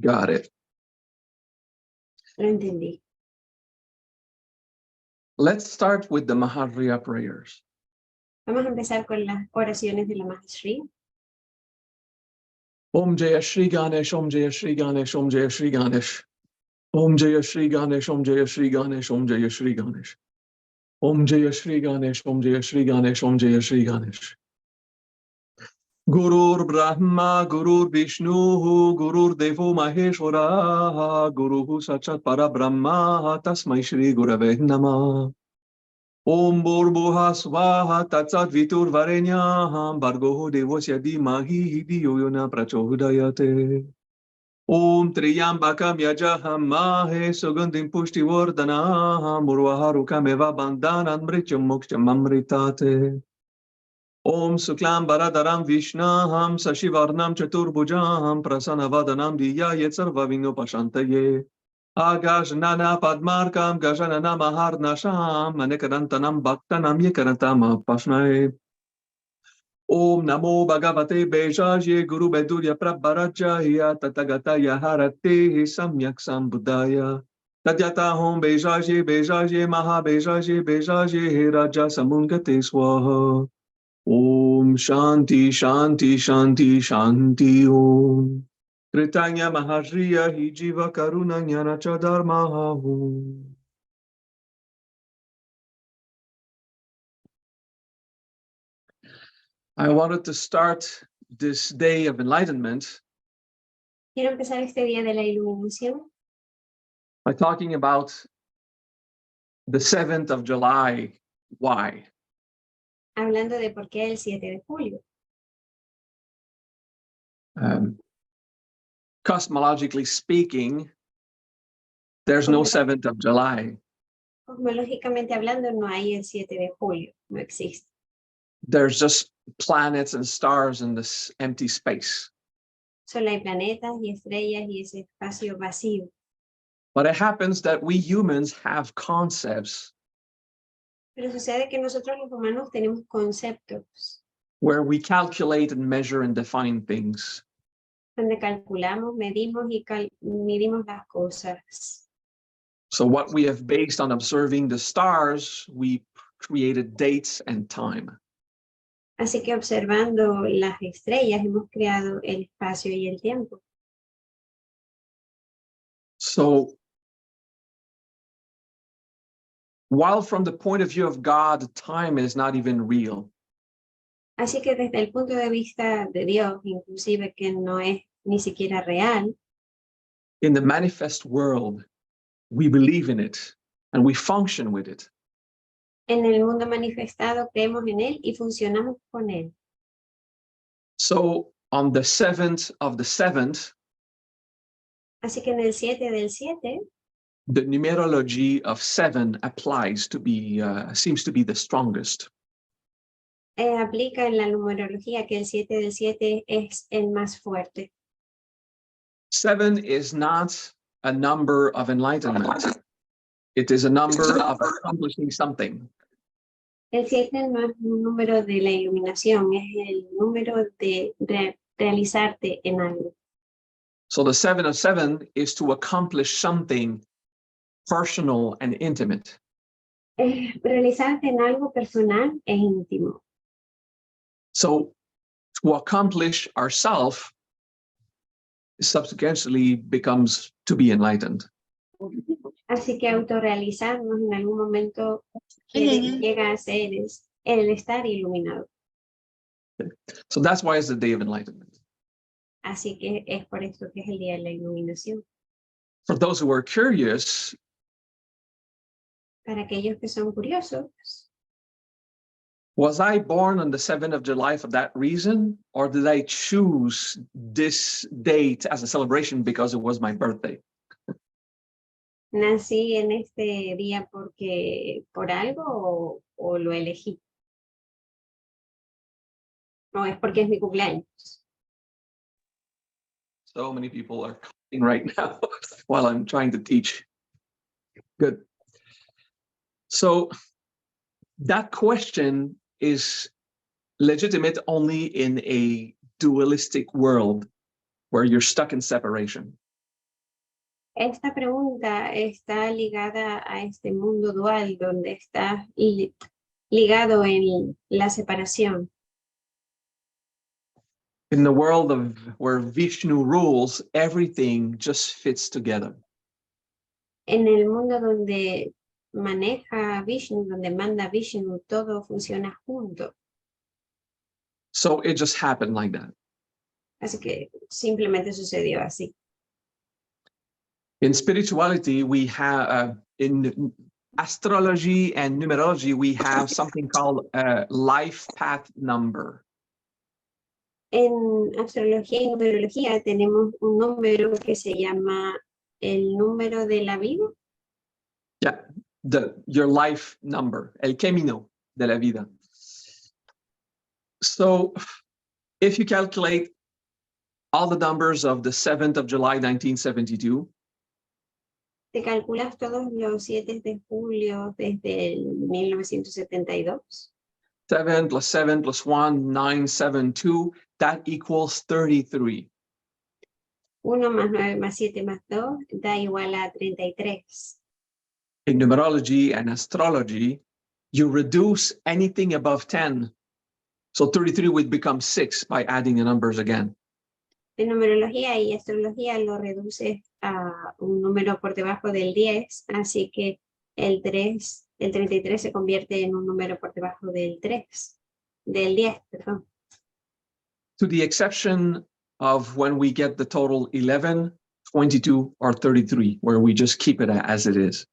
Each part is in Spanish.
Got it. Lo entendí. Let's start with the Mahajrya prayers. Vamos a empezar con las oraciones de la Mahajrya. Om Jaya Shri Ganesh, Om Jaya Shri Ganesh, Om Jaya Shri Ganesh. Om Jaya Shri Ganesh, Om Jaya Shri Ganesh, Om Jaya Shri Ganesh. Om Jaya Shri Ganesh, Om Jaya Shri Ganesh, Om Jaya Shri Ganesh. Gurur Brahma, Gurur Vishnu, Gurur Devo Maheshwara, Guru Sachat Parabrahma, Tasmai Shri Gurave Namah. Om Bhurbuha Swaha Tatsat Vitur Varenyaham Bhargoho Devasya Dhimahi Dhiyo Yona Prachodayate. Om Triyambakam Yajaham Mahe Sugandhim Pushti Vardhanaham Urvaharukam Eva Bandhanam Mrityam Moksham Amritate. Om Suklam Baradaram Vishnaham Sashivarnam Chaturbhujaham Prasanavadanam Diyayet Sarvavino Pashantaye. Agajnana Padmarkam Gajanana Maharnasham Manekarantanam Bhaktanam Yekarantam Pashnai. Om Namo Bhagavate Bejaje Guru Bedurya Prabharajaya Tatagata Harate Samyak Sambuddhaya. Tadyata Hom Bejaje Maha Bejaje Raja Samungate Swaha. Om Shanti Shanti Shanti Shanti Om. Kritanya Mahajriya Hijiva Karuna Jnana Chadarmaha Om. I wanted to start this day of enlightenment Quiero empezar este día de la iluminación by talking about the 7th of July. Why? hablando de por qué el 7 de julio. Cosmologically speaking, there's no 7th of July. Cosmológicamente hablando, no hay el 7 de julio, no existe. There's just planets and stars in this empty space. Solo hay planetas y estrellas y ese espacio vacío. But it happens that we humans have concepts Pero sucede que nosotros los humanos tenemos conceptos where we calculate and measure and define things. donde calculamos, medimos y midimos las cosas. So what we have based on observing the stars, we created dates and time. Así que observando las estrellas hemos creado el espacio y el tiempo. So while from the point of view of God, time is not even real, Así que desde el punto de vista de Dios, inclusive que no es ni siquiera real, in the manifest world, we believe in it and we function with it. en el mundo manifestado creemos en él y funcionamos con él. So on the 7th of the 7th, Así que en el 7 del 7, the numerology of 7 applies to be, seems to be the strongest. Aplica en la numerología que el 7 del 7 es el más fuerte. 7 is not a number of enlightenment. It is a number of accomplishing something. El 7 no es un número de la iluminación, es el número de realizarte en algo. So the 7 of 7 is to accomplish something personal and intimate. Es realizarte en algo personal e íntimo. So to accomplish ourself subsequently becomes to be enlightened. Así que autorrealizarnos en algún momento llega a ser el estar iluminado. So that's why it's the day of enlightenment. Así que es por esto que es el día de la iluminación. For those who are curious, Para aquellos que son curiosos, was I born on the 7th of July for that reason? Or did I choose this date as a celebration because it was my birthday? ¿nací en este día por algo o lo elegí? ¿O es porque es mi cumpleaños? So many people are calling right now while I'm trying to teach. Good. So that question is legitimate only in a dualistic world where you're stuck in separation. Esta pregunta está ligada a este mundo dual donde está ligado en la separación. In the world of where Vishnu rules, everything just fits together. En el mundo donde maneja Vishnu, donde manda Vishnu, todo funciona junto. So it just happened like that. Así que simplemente sucedió así. In spirituality, we have, in astrology and numerology, we have something called a life path number. En astrología y numerología tenemos un número que se llama el número de la vida. Yeah, your life number, el camino de la vida. So if you calculate all the numbers of the 7th of July, 1972, Te calculas todos los 7 de julio desde el 1972. 7 plus 7 plus 1, 9, 7, 2, that equals 33. 1 más 9 más 7 más 2 da igual a 33. In numerology and astrology, you reduce anything above 10. So 33 would become 6 by adding the numbers again. En numerología y astrología lo reduces a un número por debajo del 10, así que el 33 se convierte en un número por debajo del 10, perdón. To the exception of when we get the total 11, 22, or 33, where we just keep it as it is.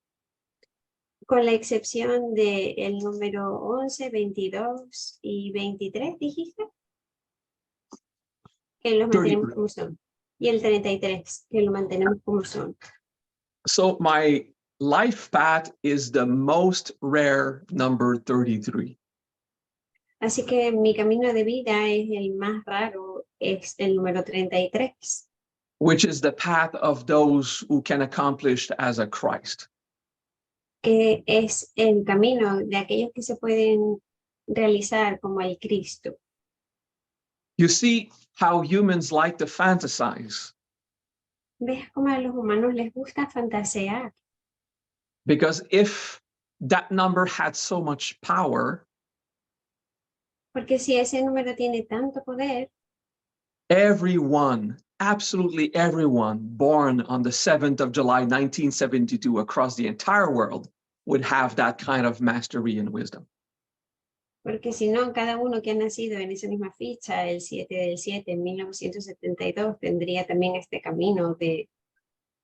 Con la excepción del número 11, 22 y 23, dijiste. Que los mantenemos como son. Y el 33, que lo mantenemos como son. So my life path is the most rare number 33. Así que mi camino de vida es el más raro, es el número 33. Which is the path of those who can accomplish as a Christ. Que es el camino de aquellos que se pueden realizar como el Cristo. You see how humans like to fantasize. ¿Ves cómo a los humanos les gusta fantasear? Because if that number had so much power, Porque si ese número tiene tanto poder, everyone, absolutely everyone born on the 7th of July, 1972 across the entire world would have that kind of mastery and wisdom. porque si no, cada uno que ha nacido en esa misma fecha, el 7 del 7, en 1972, tendría también este camino de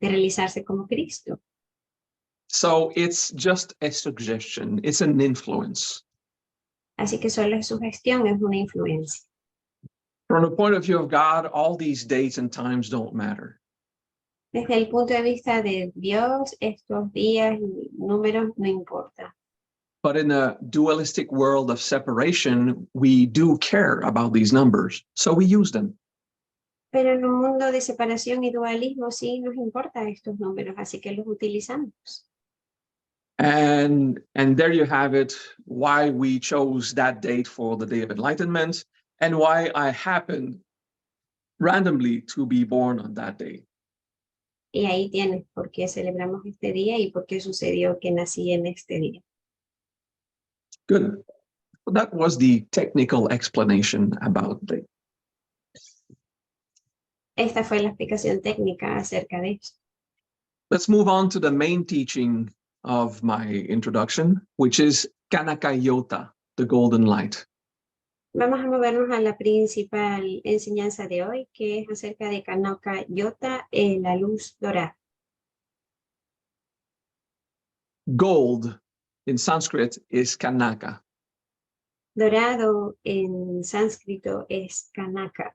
realizarse como Cristo. So it's just a suggestion, it's an influence. Así que solo es sugestión, es una influencia. From the point of view of God, all these dates and times don't matter. Desde el punto de vista de Dios, estos días y números no importan. But in a dualistic world of separation, we do care about these numbers, so we use them. Pero en un mundo de separación y dualismo sí nos importan estos números, así que los utilizamos. And there you have it, why we chose that date for the Day of Enlightenment, and why I happened randomly to be born on that day. Y ahí tienes por qué celebramos este día y por qué sucedió que nací en este día. Good. Well, that was the technical explanation about the. Esta fue la explicación técnica acerca de esto. Let's move on to the main teaching of my introduction, which is Kanaka Jyota, the golden light. Vamos a movernos a la principal enseñanza de hoy, que es acerca de Kanaka Jyota, la luz dorada. Gold in Sanskrit is Kanaka. Dorado en sánscrito es Kanaka.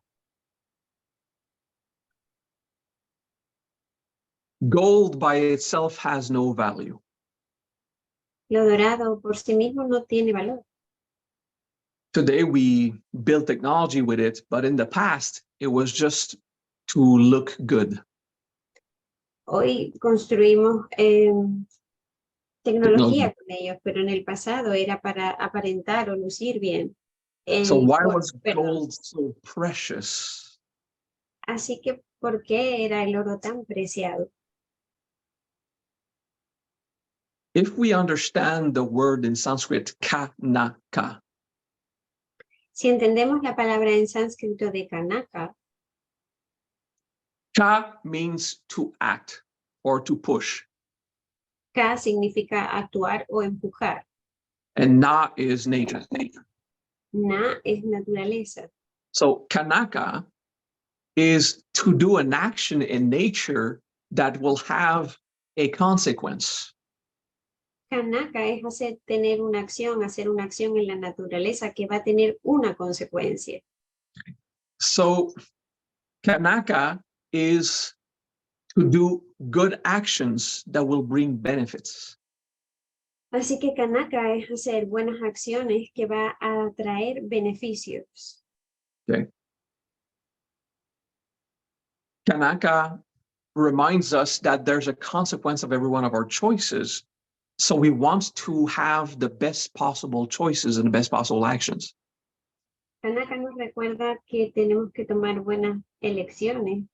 Gold by itself has no value. Lo dorado por sí mismo no tiene valor. Today we build technology with it, but in the past it was just to look good. Hoy construimos tecnología con ellos, pero en el pasado era para aparentar o lucir bien. So why was gold so precious? Así que, ¿por qué era el oro tan preciado? If we understand the word in Sanskrit, Kanaka, Si entendemos la palabra en sánscrito de Kanaka, Ka means to act or to push, Ka significa actuar o empujar. and Na is nature. Na es naturaleza. So Kanaka is to do an action in nature that will have a consequence. Kanaka es tener una acción, hacer una acción en la naturaleza que va a tener una consecuencia. So Kanaka is to do good actions that will bring benefits. Así que Kanaka es hacer buenas acciones que va a traer beneficios. Okay. Kanaka reminds us that there's a consequence of every one of our choices. So we want to have the best possible choices and the best possible actions. Kanaka nos recuerda que tenemos que tomar buenas elecciones.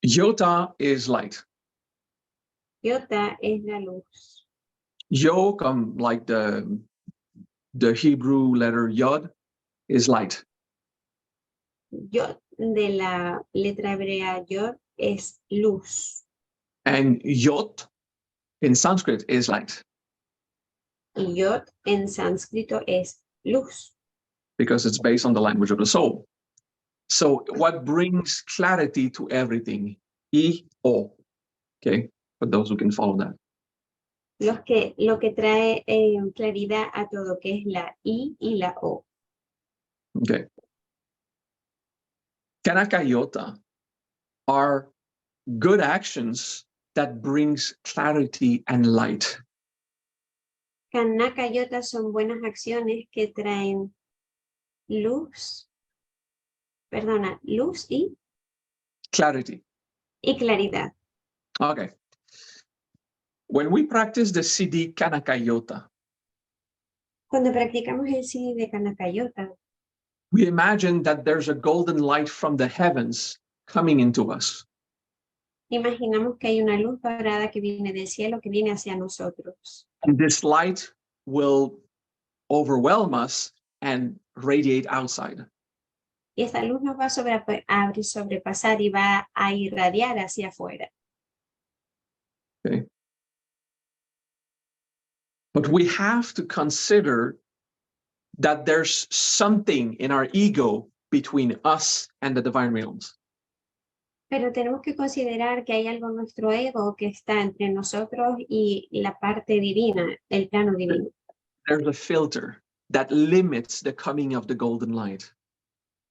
Jyota is light. Jyota es la luz. Yo, like the Hebrew letter Yod, is light. Yod, de la letra hebrea Yod, es luz. And Yot in Sanskrit is light. Y Yod en sánscrito es luz. Because it's based on the language of the soul. So what brings clarity to everything? I-O. Okay, for those who can follow that. Lo que trae claridad a todo, que es la I y la O. Okay. Kanaka Jyota are good actions that brings clarity and light. Kanaka Jyota son buenas acciones que traen luz, luz Clarity. y claridad. Okay. When we practice the CD Kanaka Jyota, Cuando practicamos el CD de Kanaka Jyota, we imagine that there's a golden light from the heavens coming into us. imaginamos que hay una luz dorada que viene del cielo, que viene hacia nosotros. And this light will overwhelm us and radiate outside. Y esta luz nos va a sobrepasar y va a irradiar hacia afuera. Okay. But we have to consider that there's something in our ego between us and the divine realms. Pero tenemos que considerar que hay algo en nuestro ego que está entre nosotros y la parte divina, el plano divino. There's a filter that limits the coming of the golden light.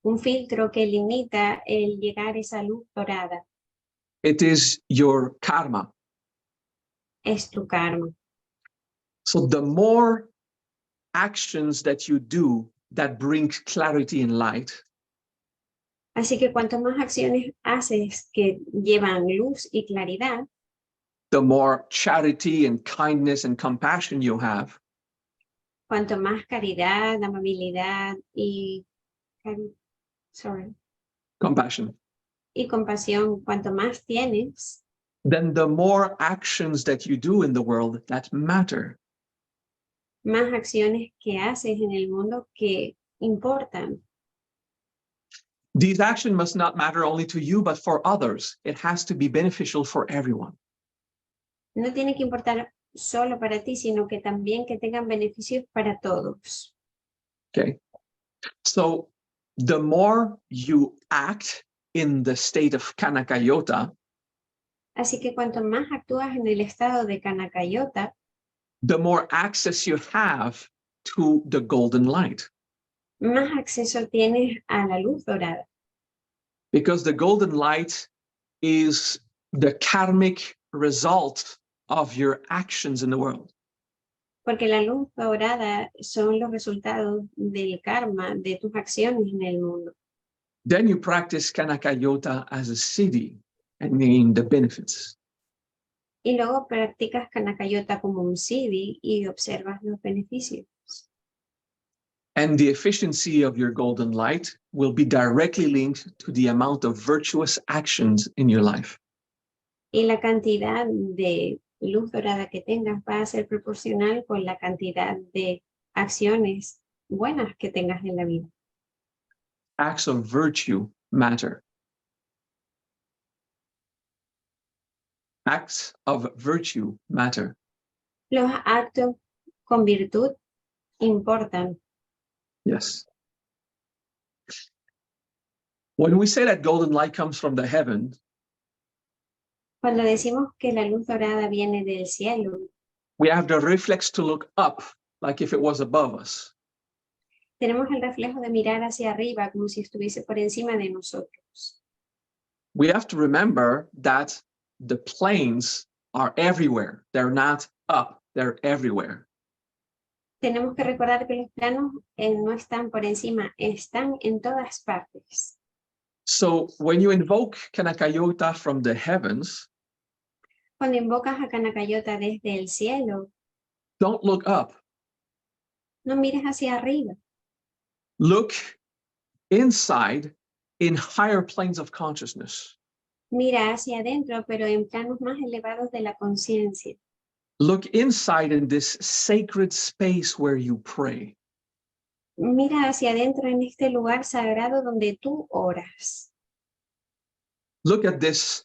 Un filtro que limita el llegar a esa luz dorada. It is your karma. Es tu karma. So the more actions that you do that brings clarity and light, Así que cuanto más acciones haces que llevan luz y claridad, the more charity and kindness and compassion you have, cuanto más caridad, amabilidad y compassion, y compasión, cuanto más tienes, then the more actions that you do in the world that matter. más acciones que haces en el mundo que importan. These actions must not matter only to you, but for others. It has to be beneficial for everyone. No tiene que importar solo para ti, sino que también que tengan beneficios para todos. Okay. So the more you act in the state of Kanaka Jyota, Así que cuanto más actúas en el estado de Kanaka Jyota, the more access you have to the golden light. más acceso tienes a la luz dorada. Because the golden light is the karmic result of your actions in the world. Porque la luz dorada son los resultados del karma de tus acciones en el mundo. Then you practice Kanaka Jyota as a siddhi and gain the benefits. Y luego practicas Kanaka Jyota como un siddhi y observas los beneficios. And the efficiency of your golden light will be directly linked to the amount of virtuous actions in your life. Y la cantidad de luz dorada que tengas va a ser proporcional con la cantidad de acciones buenas que tengas en la vida. Acts of virtue matter. Acts of virtue matter. Los actos con virtud importan. Yes. When we say that golden light comes from the heaven, Cuando decimos que la luz dorada viene del cielo, we have the reflex to look up like if it was above us. tenemos el reflejo de mirar hacia arriba como si estuviese por encima de nosotros. We have to remember that the planes are everywhere. They're not up, they're everywhere. Tenemos que recordar que los planos no están por encima, están en todas partes. So when you invoke Kanaka Jyota from the heavens, Cuando invocas a Kanaka Jyota desde el cielo, don't look up. no mires hacia arriba. Look inside in higher planes of consciousness. Mira hacia adentro, pero en planos más elevados de la conciencia. Look inside in this sacred space where you pray. Mira hacia adentro en este lugar sagrado donde tú oras. Look at this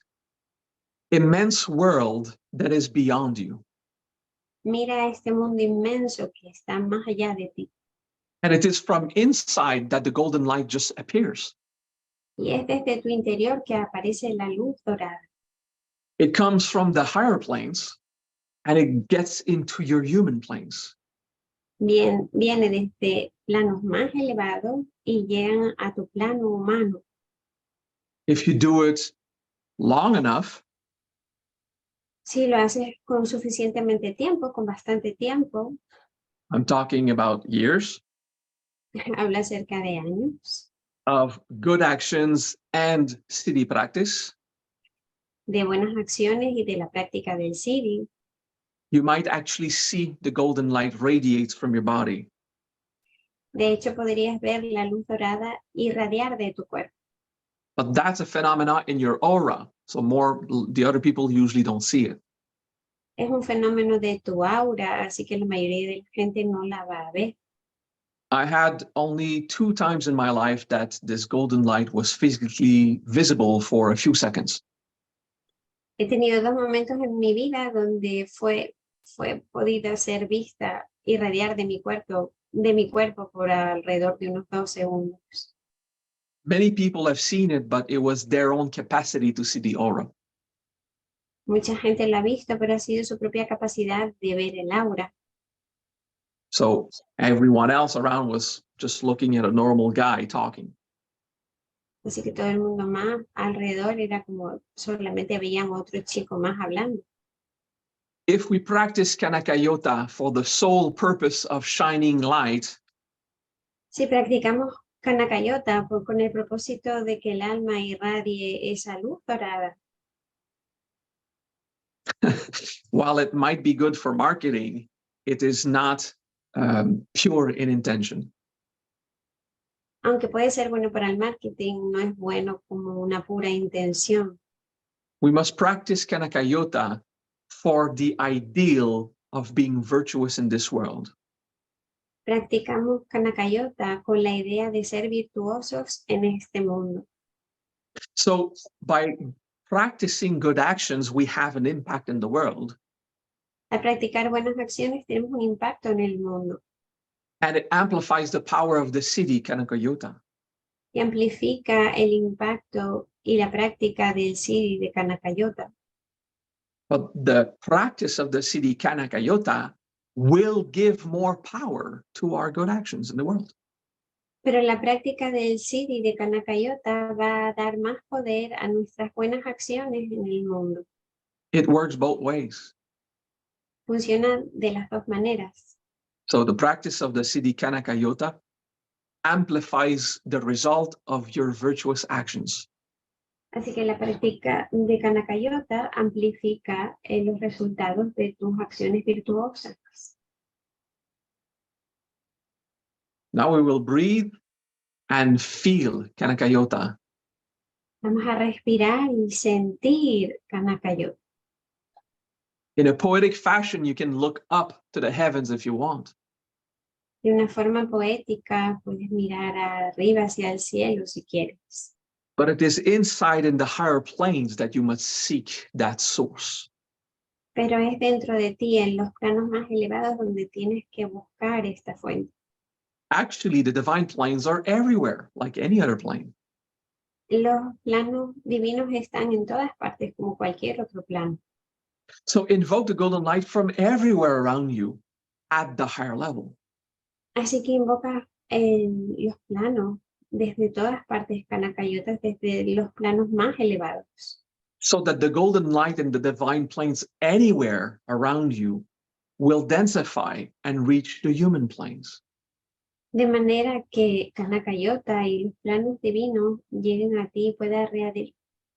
immense world that is beyond you. Mira este mundo inmenso que está más allá de ti. And it is from inside that the golden light just appears. Y es desde tu interior que aparece la luz dorada. It comes from the higher planes and it gets into your human planes. Viene desde planos más elevados y llegan a tu plano humano. If you do it long enough, Si lo haces con suficientemente tiempo, con bastante tiempo, I'm talking about years habla acerca de años, of good actions and siddhi practice, de buenas acciones y de la práctica del serie, you might actually see the golden light radiate from your body. de hecho podrías ver la luz dorada irradiar de tu cuerpo. But that's a phenomena in your aura. So the other people usually don't see it. Es un fenómeno de tu aura, así que la mayoría de la gente no la va a ver. I had only 2 times in my life that this golden light was physically visible for a few seconds. He tenido 2 momentos en mi vida donde fue podida ser vista irradiar de mi cuerpo por alrededor de unos 2 segundos. Many people have seen it, but it was their own capacity to see the aura. Mucha gente la ha visto, pero ha sido su propia capacidad de ver el aura. So everyone else around was just looking at a normal guy talking. Así que todo el mundo más alrededor era como solamente veían otro chico más hablando. If we practice Kanaka Jyota for the sole purpose of shining light, Si practicamos Kanaka Jyota con el propósito de que el alma irradie esa luz dorada, while it might be good for marketing, it is not pure in intention. aunque puede ser bueno para el marketing, no es bueno como una pura intención. We must practice Kanaka Jyota for the ideal of being virtuous in this world. Practicamos Kanaka Jyota con la idea de ser virtuosos en este mundo. So by practicing good actions, we have an impact in the world. Al practicar buenas acciones tenemos un impacto en el mundo And it amplifies the power of the siddhi Kanaka Jyota. y amplifica el impacto y la práctica del siddhi de Kanaka Jyota. But the practice of the siddhi Kanaka Jyota will give more power to our good actions in the world. Pero la práctica del siddhi de Kanaka Jyota va a dar más poder a nuestras buenas acciones en el mundo. It works both ways. Funciona de las dos maneras. So the practice of the siddhi Kanaka Jyota amplifies the result of your virtuous actions. Así que la práctica de Kanaka Jyota amplifica los resultados de tus acciones virtuosas. Now we will breathe and feel Kanaka Jyota. Vamos a respirar y sentir Kanaka Jyota. In a poetic fashion, you can look up to the heavens if you want. De una forma poética, puedes mirar arriba hacia el cielo si quieres. But it is inside in the higher planes that you must seek that source. Pero es dentro de ti, en los planos más elevados, donde tienes que buscar esta fuente. Actually, the divine planes are everywhere, like any other plane. Los planos divinos están en todas partes, como cualquier otro plano. So invoke the golden light from everywhere around you at the higher level. Así que invoca los planos desde todas partes, Kanaka Jyota, desde los planos más elevados. So that the golden light and the divine planes anywhere around you will densify and reach the human planes. De manera que Kanaka Jyota y los planos divinos lleguen a ti y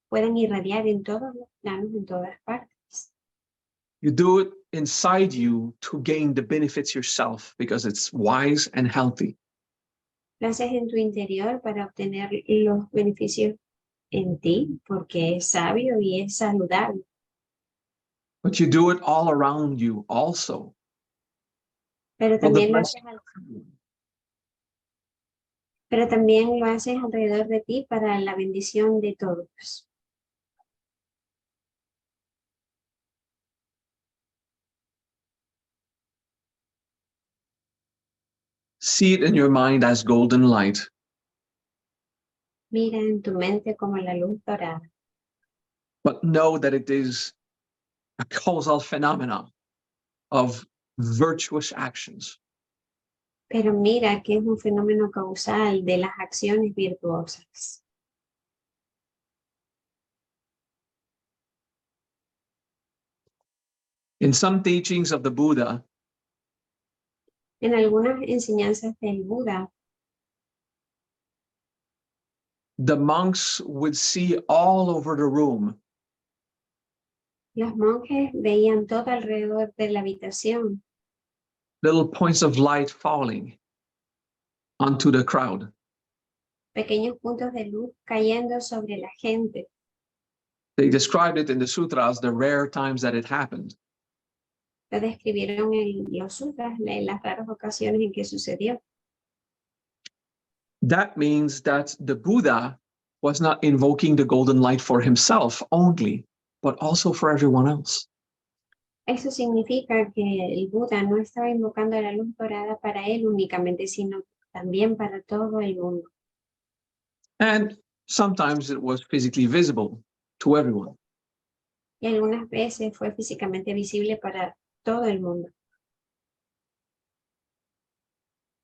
puedan irradiar en todos los planos, en todas partes. You do it inside you to gain the benefits yourself because it's wise and healthy. Lo haces en tu interior para obtener los beneficios en ti, porque es sabio y es saludable. But you do it all around you also. Pero For the también, blessing. pero también lo haces alrededor de ti para la bendición de todos. See it in your mind as golden light. Mira en tu mente como la luz dorada, But know that it is a causal phenomenon of virtuous actions. pero mira que es un fenómeno causal de las acciones virtuosas. In some teachings of the Buddha, En algunas enseñanzas del Buda, the monks would see all over the room los monjes veían todo alrededor de la habitación, little points of light falling onto the crowd. pequeños puntos de luz cayendo sobre la gente. They described it in the sutras, the rare times that it happened. Lo describieron en los sutras, en las raras ocasiones en que sucedió. That means that the Buddha was not invoking the golden light for himself only, but also for everyone else. Eso significa que el Buda no estaba invocando la luz dorada para él únicamente, sino también para todo el mundo. And sometimes it was physically visible to everyone. Y algunas veces fue físicamente visible para todo el mundo.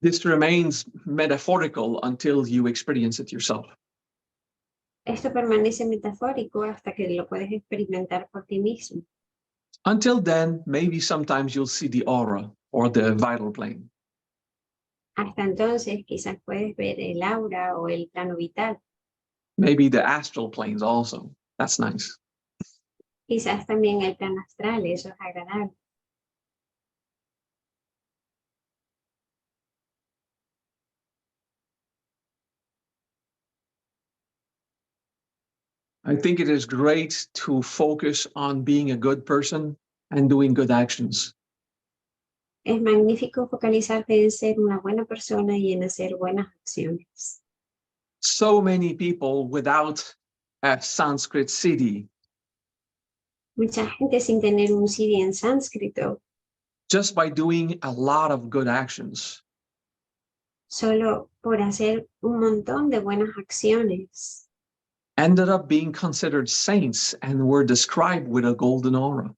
This remains metaphorical until you experience it yourself. Esto permanece metafórico hasta que lo puedes experimentar por ti mismo. Until then, maybe sometimes you'll see the aura or the vital plane. Hasta entonces quizás puedes ver el aura o el plano vital. Maybe the astral planes also. That's nice. Quizás también el plano astral, eso es agradable. I think it is great to focus on being a good person and doing good actions. Es magnífico focalizarte en ser una buena persona y en hacer buenas acciones. So many people without a Sanskrit siddhi, Mucha gente sin tener un siddhi en sánscrito, just by doing a lot of good actions, solo por hacer un montón de buenas acciones, ended up being considered saints and were described with a golden aura.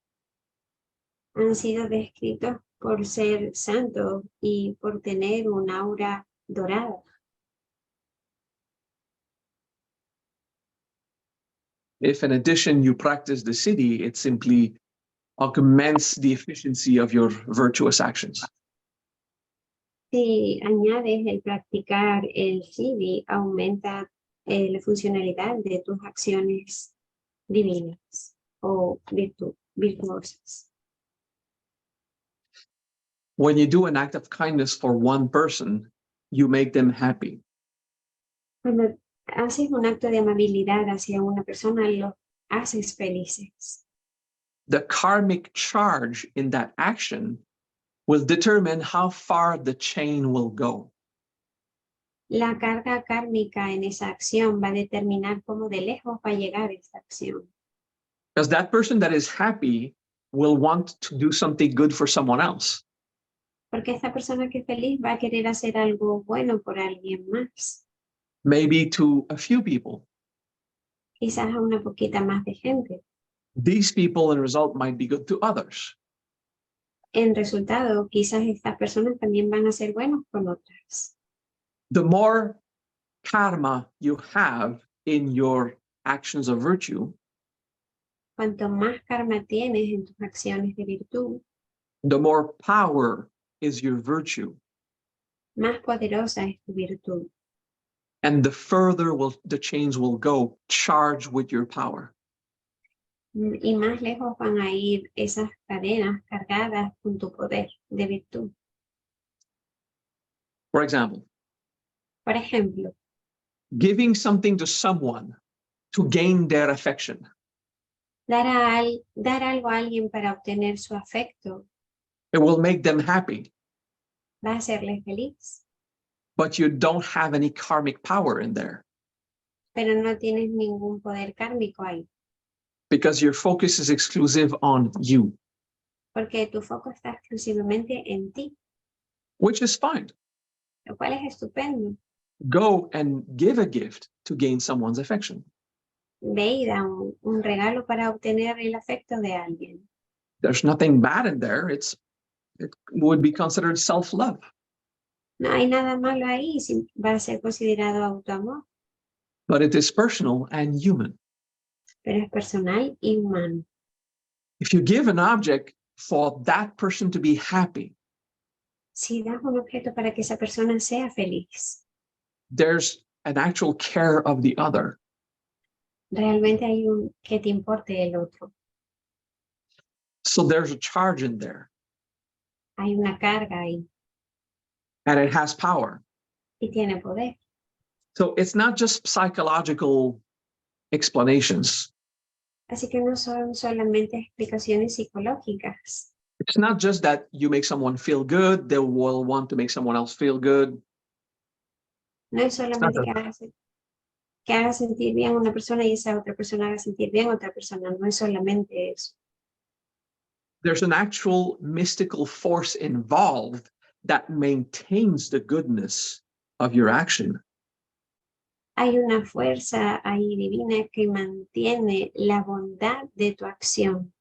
han sido descritos por ser santos y por tener un aura dorada. If in addition you practice the siddhi, it simply augments the efficiency of your virtuous actions. Si añades el practicar el siddhi, aumenta la funcionalidad de tus acciones divinas o virtuosas. When you do an act of kindness for one person, you make them happy. Cuando haces un acto de amabilidad hacia una persona, los haces felices. The karmic charge in that action will determine how far the chain will go. La carga kármica en esa acción va a determinar cómo de lejos va a llegar esta acción. Because that person that is happy will want to do something good for someone else. Porque esta persona que es feliz va a querer hacer algo bueno por alguien más. Maybe to a few people. Quizás a una poquita más de gente. These people, in result, might be good to others. En resultado, quizás estas personas también van a ser buenos con otras. The more karma you have in your actions of virtue, Cuanto más karma tienes en tus acciones de virtud, the more power is your virtue. más poderosa es tu virtud. And the further the chains will go, charged with your power. Y más lejos van a ir esas cadenas cargadas con tu poder de virtud. For example, Por ejemplo, giving something to someone to gain their affection. dar algo a alguien para obtener su afecto It will make them happy, va a hacerles feliz, but you don't have any karmic power in there pero no tienes ningún poder kármico ahí, because your focus is exclusive on you, porque tu foco está exclusivamente en ti, which is fine. lo cual es estupendo. Go and give a gift to gain someone's affection. Ve y da un regalo para obtener el afecto de alguien. There's nothing bad in there. It would be considered self-love. No hay nada malo ahí, va a ser considerado autoamor, But it is personal and human. pero es personal y humano. If you give an object for that person to be happy, Si das un objeto para que esa persona sea feliz, there's an actual care of the other. realmente hay un que te importe el otro. So there's a charge in there, Hay una carga ahí and it has power. y tiene poder. So it's not just psychological explanations. Así que no son solamente explicaciones psicológicas. It's not just that you make someone feel good, they will want to make someone else feel good. No es solamente que haga sentir bien a una persona y esa otra persona haga sentir bien a otra persona. No es solamente eso. There's an actual mystical force involved that maintains the goodness of your action. Hay una fuerza ahí divina que mantiene la bondad de tu acción.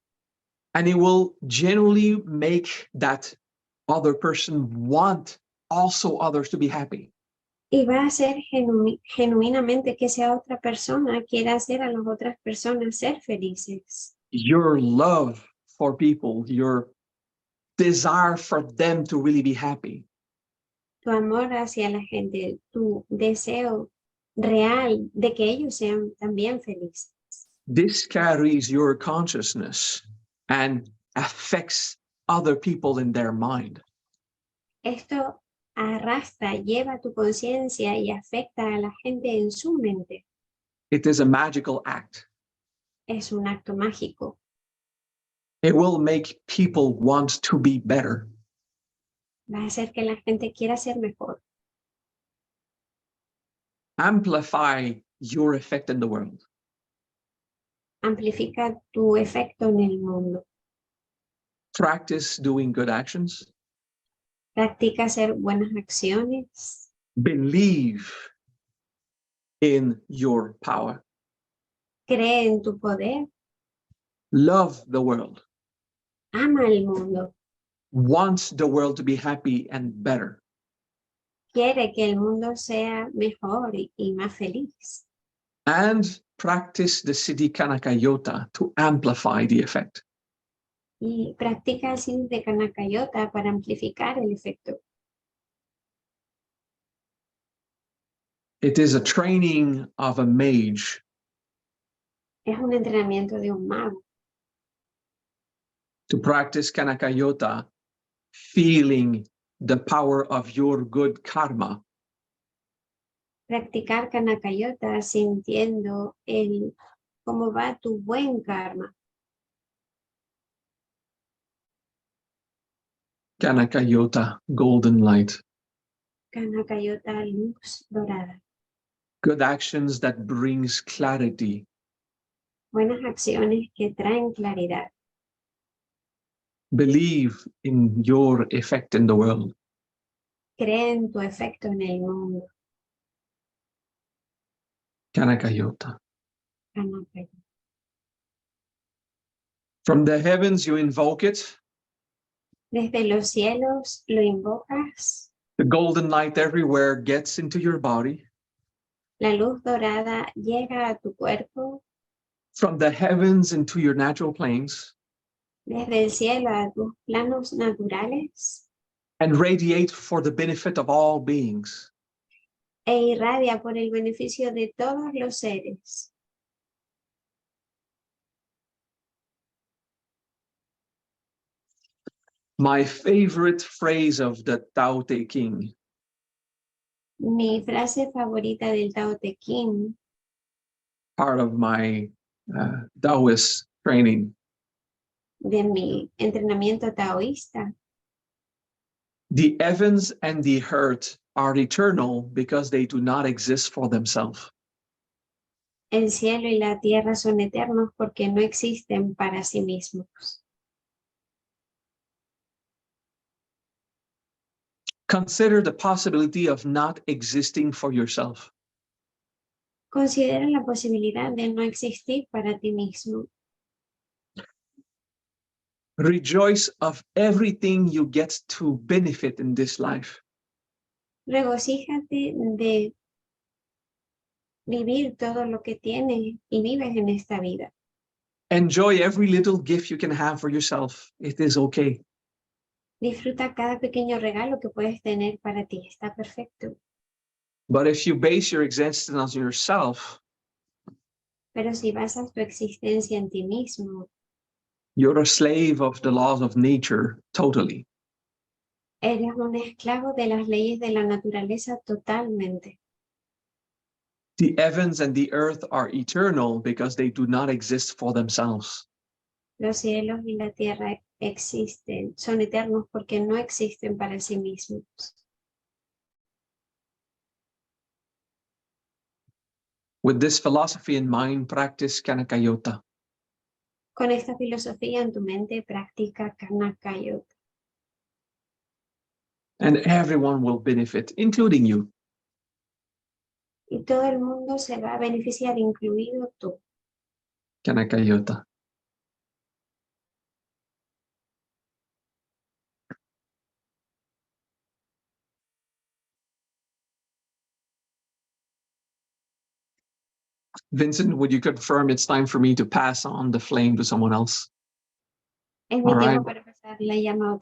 And it will generally make that other person want also others to be happy. Y va a hacer genuinamente que esa otra persona quiera hacer a las otras personas ser felices. Your love for people, your desire for them to really be happy, Tu amor hacia la gente, tu deseo real de que ellos sean también felices. this carries your consciousness and affects other people in their mind. Esto arrastra, lleva tu conciencia y afecta a la gente en su mente. It is a magical act. Es un acto mágico. It will make people want to be better. Va a hacer que la gente quiera ser mejor. Amplify your effect in the world. Amplifica tu efecto en el mundo. Practice doing good actions. Practica hacer buenas acciones. Believe in your power. Cree en tu poder. Love the world. Ama el mundo. Want the world to be happy and better. Quiere que el mundo sea mejor y más feliz. And practice the siddhi Kanaka Jyota to amplify the effect. Y practica el siddhi de Kanaka Jyota para amplificar el efecto. It is a training of a mage Es un entrenamiento de un mago. to practice Kanaka Jyota, feeling the power of your good karma Practicar Kanaka Jyota sintiendo cómo va tu buen karma. Kanaka Jyota, golden light. Kanaka Jyota, luz dorada. Good actions that brings clarity. Buenas acciones que traen claridad. Believe in your effect in the world. Cree en tu efecto en el mundo. Kanaka Jyota. Kanaka Jyota. From the heavens you invoke it. Desde los cielos lo invocas. The golden light everywhere gets into your body. La luz dorada llega a tu cuerpo. From the heavens into your natural planes. Desde el cielo a tus planos naturales. And radiate for the benefit of all beings. E irradia por el beneficio de todos los seres. My favorite phrase of the Tao Te Ching. Mi frase favorita del Tao Te Ching, part of my Taoist training. de mi entrenamiento taoísta. The heavens and the earth are eternal because they do not exist for themselves. El cielo y la tierra son eternos porque no existen para sí mismos. Consider the possibility of not existing for yourself. Considera la posibilidad de no existir para ti mismo. Rejoice of everything you get to benefit in this life. Regocíjate de vivir todo lo que tienes y vives en esta vida. Enjoy every little gift you can have for yourself. It is okay. Disfruta cada pequeño regalo que puedes tener para ti. Está perfecto. But if you base your existence on yourself, Pero si basas tu existencia en ti mismo, you're a slave of the laws of nature, totally. eres un esclavo de las leyes de la naturaleza totalmente. The heavens and the earth are eternal because they do not exist for themselves. Los cielos y la tierra existen, son eternos porque no existen para sí mismos. With this philosophy in mind, practice Kanaka Jyota. Con esta filosofía en tu mente, practica Kanaka Jyota. And everyone will benefit, including you. Y todo el mundo se va a beneficiar, incluido tú. Kanaka Jyota. Vincent, would you confirm it's time for me to pass on the flame to someone else? Es mi All tiempo right. para pasar la llama a otra